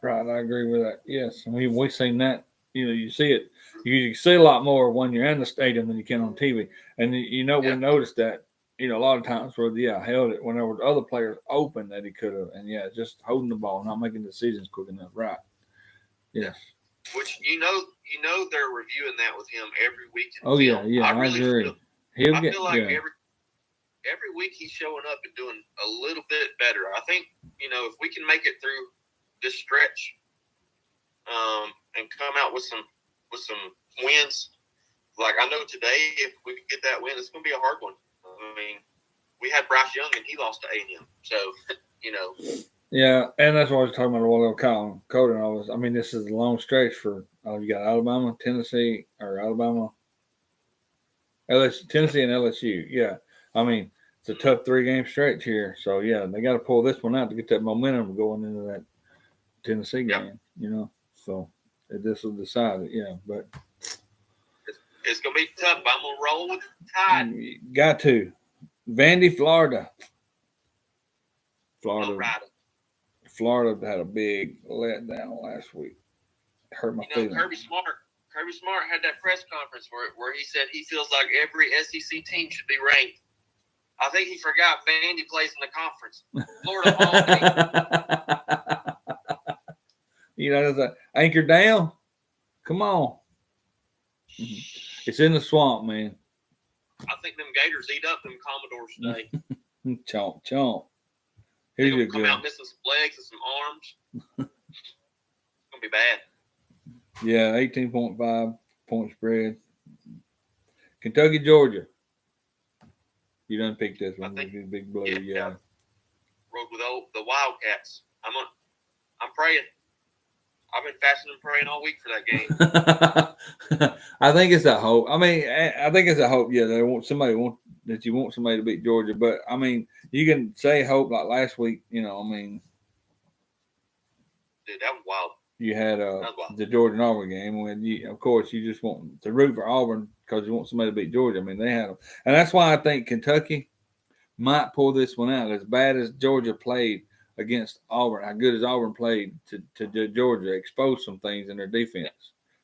Right. I agree with that. Yes. We've seen that. You see it. You see a lot more when you're in the stadium than you can on TV. And we noticed that. A lot of times where held it when there were other players open that he could have, and just holding the ball, not making decisions quick enough. Right. Yes. Which they're reviewing that with him every week. I agree. I feel like every week he's showing up and doing a little bit better. I think if we can make it through this stretch, and come out with some wins, like I know today, if we can get that win, it's going to be a hard one. I mean, we had Bryce Young and he lost to A&M, so Yeah, and that's what I was talking about a while ago. Colin, this is a long stretch for you got Alabama, Tennessee, or Alabama, LSU, Tennessee, and LSU. Yeah, it's a tough 3-game stretch here. So they got to pull this one out to get that momentum going into that Tennessee game. So this will decide it. Yeah, but it's gonna be tough. But I'm gonna roll with the tide. Got to. Vandy, Florida had a big letdown last week. Hurt my feelings. Kirby Smart had that press conference where he said he feels like every SEC team should be ranked. I think he forgot Vandy plays in the conference. Florida It's like, anchor down. Come on. It's in the swamp, man. I think them Gators eat up them Commodores today. Chomp, chomp. They're Here's gonna your come good. out missing some legs and some arms. It's gonna be bad. Yeah, 18.5 point spread. Kentucky, Georgia. You done picked this one. I think- The Big Blue, yeah. yeah. Rode with the Wildcats. I'm praying. I've been fasting and praying all week for that game. I think it's a hope. I mean, I think it's a hope. Yeah, they want somebody that you want somebody to beat Georgia. But I mean, you can say hope like last week. I mean, Dude, that was wild. you had was wild. the Georgia and Auburn game when of course, you just want to root for Auburn because you want somebody to beat Georgia. I mean, they had them, and that's why I think Kentucky might pull this one out. As bad as Georgia played against Auburn, how good as Auburn played to Georgia, exposed some things in their defense.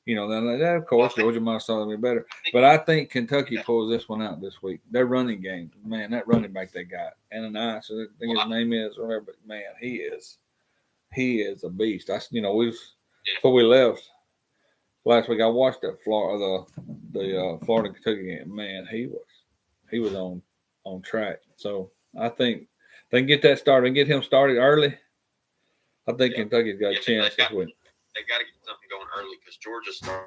That of course Georgia might have saw them better, but I think Kentucky pulls this one out this week. Their running game, man, that running back they got, Ananias, I think his name is, or whatever. But man, he is a beast. Before we left last week, I watched that Florida Kentucky game. Man, he was on track. So I think they can get that started and get him started early. I think Kentucky's got a chance this week. They got to get something going early because Georgia started.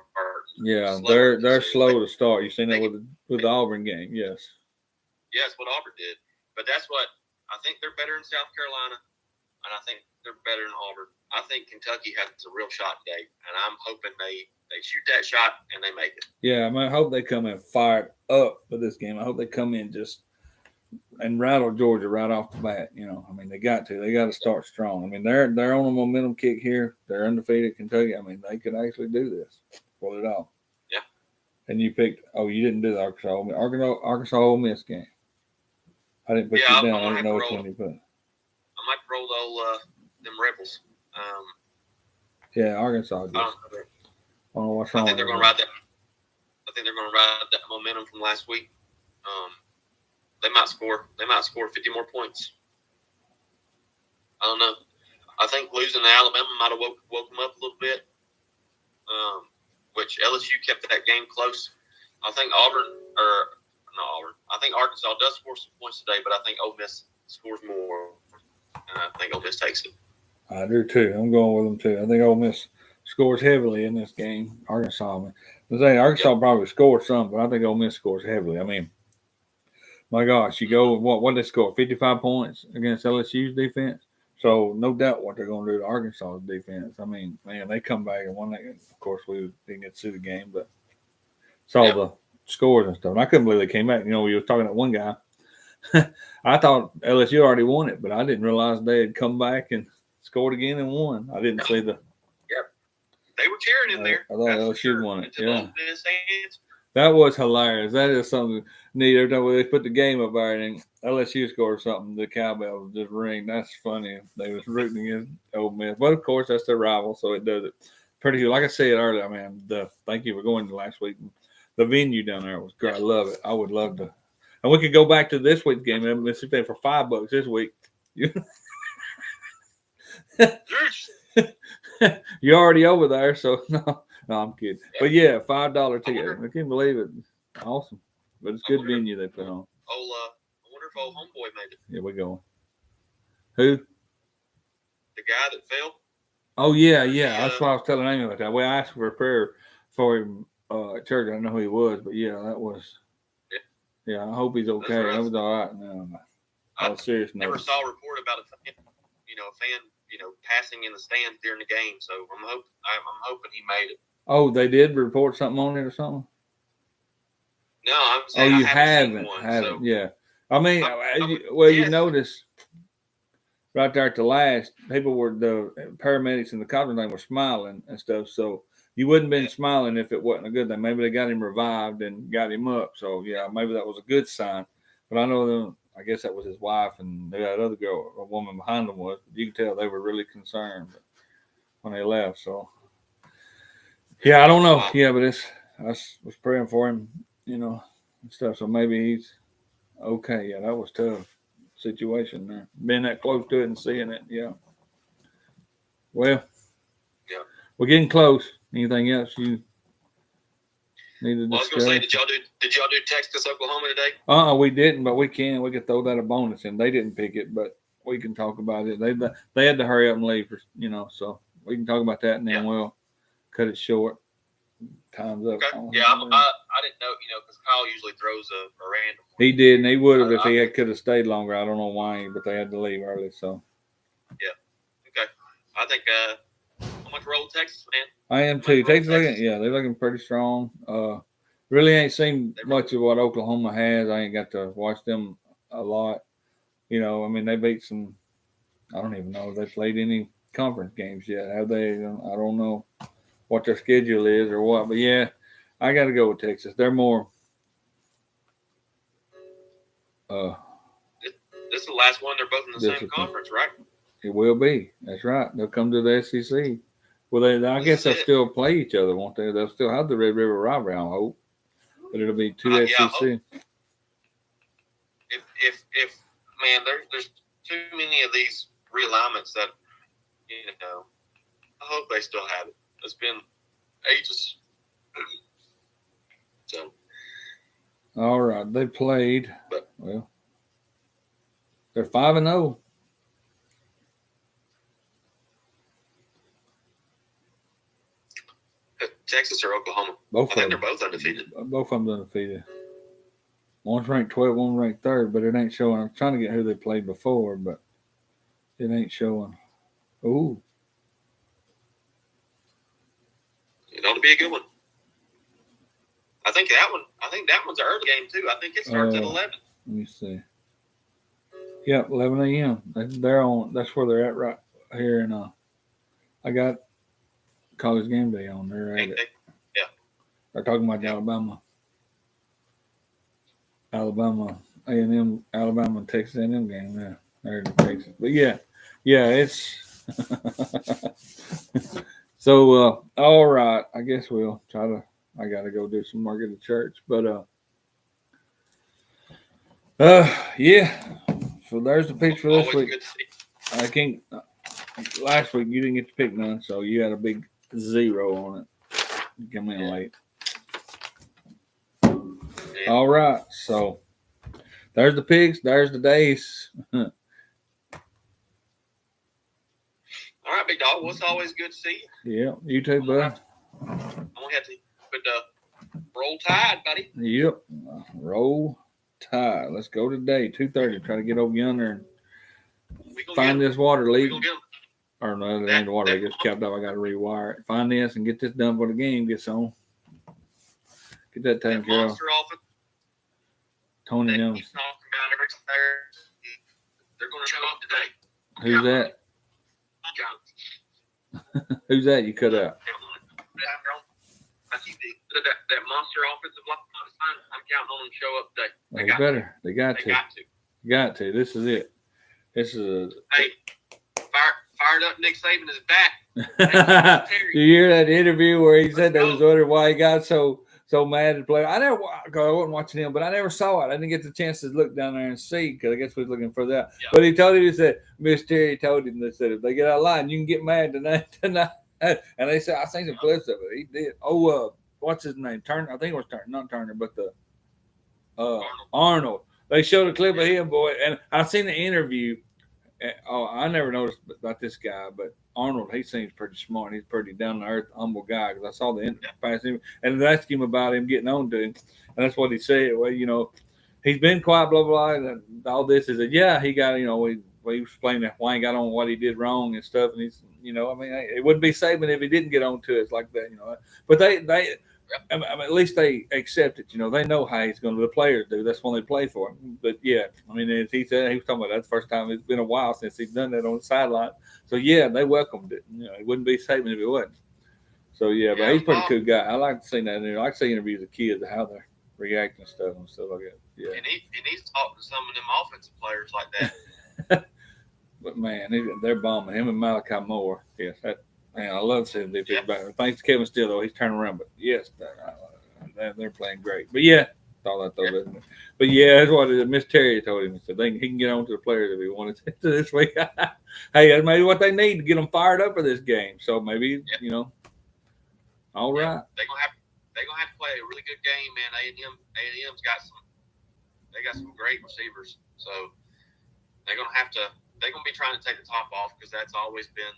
Yeah, slower they're this slow season. to start. You've seen that They- with the Auburn game, yes. Yeah, that's what Auburn did. But that's what I think they're better in South Carolina, and I think they're better in Auburn. I think Kentucky has a real shot today, and I'm hoping they shoot that shot and they make it. Yeah, I mean, I hope they come in fired up for this game. I hope they come in just and rattle Georgia right off the bat. I mean, they got to start strong. I mean, they're on a momentum kick here. They're undefeated Kentucky. I mean, they could actually do this. Pull it off. Yeah. And you picked. Oh, you didn't do the Arkansas Ole Miss game. I didn't put Yeah, you down. I'm I gonna didn't know have which to one you put. I might roll them Rebels. Yeah, Arkansas. I Just, don't know. I don't know what's I wrong. think they're with going to them. ride that. I think they're going to ride that momentum from last week. They might score. They might score 50 more points. I don't know. I think losing to Alabama might have woke them up a little bit. Which LSU kept that game close. I think not Auburn. I think Arkansas does score some points today, but I think Ole Miss scores more. And I think Ole Miss takes it. I do too. I'm going with them too. I think Ole Miss scores heavily in this game. Arkansas, Arkansas probably scores some, but I think Ole Miss scores heavily. I mean, my gosh, you go what they score 55 points against LSU's defense. So no doubt what they're going to do to Arkansas's defense. I mean, man, they come back and won that. Of course, we didn't get to see the game, but saw the scores and stuff. And I couldn't believe they came back. We were talking to one guy. I thought LSU already won it, but I didn't realize they had come back and scored again and won. I didn't see the. They were cheering in there. I thought LSU won it. Until Yeah. Ole Miss hands. That was hilarious. That is something neat. Every time they put the game up there and LSU scored something, the cowbell would just ring. That's funny. They was rooting against Ole Miss. But, of course, that's their rival, so it does it pretty good. Like I said earlier, man, thank you for going to last week. The venue down there was great. I love it. I would love to. And we could go back to this week's game in Mississippi for $5 this week. You're already over there, so no, I'm kidding. But yeah, $5 ticket. I can't believe it. Awesome. But it's good venue they put on. I wonder if old homeboy made it. Yeah, we're going. Who? The guy that fell. Oh yeah. That's what I was telling Amy about that. Well, I asked for a prayer for him at church. I don't know who he was, but yeah, that was. Yeah, I hope he's okay. That was all right. No, on a serious note. Never saw a report about a fan, passing in the stands during the game. So I'm hoping he made it. Oh, they did report something on it or something? No, I'm Oh, saying you I haven't haven't. seen one. Haven't. So Yeah. I mean, you yes. notice right there at the last, the paramedics and the cops were smiling and stuff. So you wouldn't have been smiling if it wasn't a good thing. Maybe they got him revived and got him up. So yeah, maybe that was a good sign. But I know I guess that was his wife and that other girl, a woman behind them was. But you can tell they were really concerned when they left. So yeah, I don't know. Yeah, but I was praying for him, and stuff. So maybe he's okay. Yeah, that was a tough situation there. Being that close to it and seeing it. Yeah. Well, Yeah. We're getting close. Anything else you need to Well, I was going to say, discuss? did y'all do Texas, Oklahoma today? We didn't, but we can. We could throw that a bonus in. They didn't pick it, but we can talk about it. They had to hurry up and leave, so we can talk about that, and then we'll cut it short. Time's up. Okay. Yeah, I didn't know, because Kyle usually throws a random one. He did, and he would have if he could have stayed longer. I don't know why, but they had to leave early. So Yeah. Okay. I think I'm going to roll Texas, man. I am too. Texas, they're looking pretty strong. Really ain't seen much of what Oklahoma has. I ain't got to watch them a lot. They beat some. I don't even know if they played any conference games yet. Have they? I don't know what their schedule is or what. But yeah, I got to go with Texas. They're more. This is the last one. They're both in the same conference, right? It will be. That's right. They'll come to the SEC. Well, I guess they'll still play each other, won't they? They'll still have the Red River rivalry, I hope. But it'll be two SEC. If man, there's too many of these realignments that I hope they still have it. It's been ages. So. All right, they played. Well, they're 5-0. Texas or Oklahoma? Both I think they're both undefeated. Both of them undefeated. One's ranked 12, one's ranked 3rd, but it ain't showing. I'm trying to get who they played before, but it ain't showing. Ooh. It ought to be a good one. I think that one's an early game too. I think it starts at 11. Let me see. Yep, 11 a.m. They're on. That's where they're at right here, and I got College Game Day on there. Yeah. They're talking about the Alabama A&M, Alabama and Texas A&M game there. They're in Texas, but yeah, it's so. All right, I guess we'll try to. I gotta go do some work at the church, but yeah. So there's the picks for this Always week. good to see. I can't. Last week you didn't get to pick none, so you had a big 0 on it. You come in late. Yeah. All right, so there's the picks. There's the days. All right, big dog. Well, it's always good to see you. Yeah, you too, bud. I'm gonna have to roll tide, buddy. Yep, roll tide. Let's go today. 2:30. Try to get over yonder and find this water leak. Or no, that ain't the water leak. It's capped up. I got to rewire it. Find this and get this done before the game gets on. Get that taken care of. Tony Jones. They're going to show up today. Who's that? Who's that you cut out? That monster offensive line, I'm counting on them to show up today. They better. They got to. Got to. This is it. This is Hey, fired up Nick Saban is back. You hear that interview where he said they was wondering why he got so mad at the player? I wasn't watching him, but I never saw it. I didn't get the chance to look down there and see because I guess we was looking for that. Yeah. But he told him, he said, Miss Terry told him, they said, if they get out of line, you can get mad tonight. And they said, I seen some clips of it. He did. What's his name? Turner. I think it was Turner, not Turner, but the Arnold. They showed a clip of him, boy, and I seen the interview. I never noticed about this guy, but Arnold, he seems pretty smart. He's pretty down to earth, humble guy. Because I saw the interview past him, and they asked him about him getting on to him, and that's what he said. Well, he's been quiet, blah blah blah. And all this is that, yeah, he got, we was explaining why he got on, what he did wrong and stuff, and he's, it wouldn't be Saban if he didn't get on to it like that, But they at least they accept it, They know how he's going to. The players do. That's when they play for him. But yeah, as he said, he was talking about that the first time. It's been a while since he's done that on the sideline. So yeah, they welcomed it. It wouldn't be Saban if it wasn't. So yeah, but he's a pretty cool guy. I like to see that. I like to see interviews of kids, how they're reacting and stuff like that. Yeah. And he's talking to some of them offensive players like that. But man, they're bombing him and Malachi Moore. Yes, man, I love seeing them back. Thanks to Kevin Steele, though, he's turning around. But yes, they're playing great. But yeah, thought I thought it. But yeah, that's what Miss Terry told him. He said he can get on to the players if he wanted to this week. Hey, that's maybe what they need to get them fired up for this game. So maybe all right. They're gonna have to play a really good game, man. A&M's got some great receivers, so they're gonna be trying to take the top off because that's always been,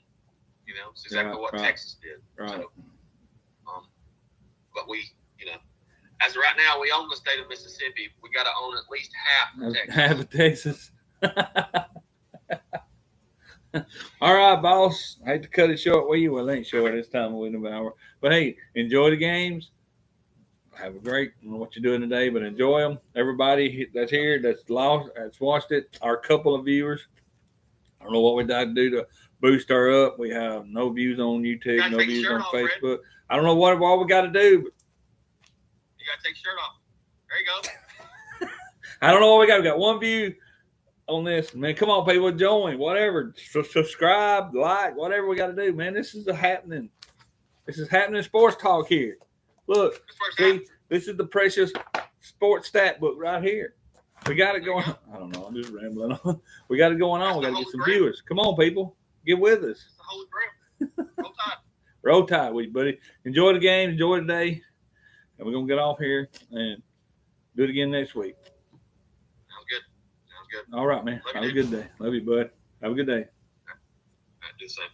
it's exactly what Texas did. Right. So, but we, as of right now, we own the state of Mississippi. We got to own at least half of Texas. Half of Texas. All right, boss. I hate to cut it short with you. Well, it ain't short this time. We're in an hour. But hey, enjoy the games. Have a great. I don't know what you're doing today, but enjoy them. Everybody that's here, that's watched it, our couple of viewers. I don't know what we got to do to boost her up. We have no views on YouTube, no views on Facebook. Fred. I don't know what we got to do, but you got to take your shirt off. There you go. I don't know what we got. We got one view on this. Man, come on, people, join. Whatever. Subscribe, like, whatever we got to do, man. This is happening. This is happening sports talk here. Look, see, this is the precious sports stat book right here. We got it going on. I don't know. I'm just rambling on. We got it going on. We got to get some viewers. Come on, people. Get with us. It's the Holy Grail. Roll Tide. Roll Tide with you, buddy. Enjoy the game. Enjoy the day. And we're going to get off here and do it again next week. Sounds good. All right, man. Have a good day. Love you, bud. Have a good day. I do the same.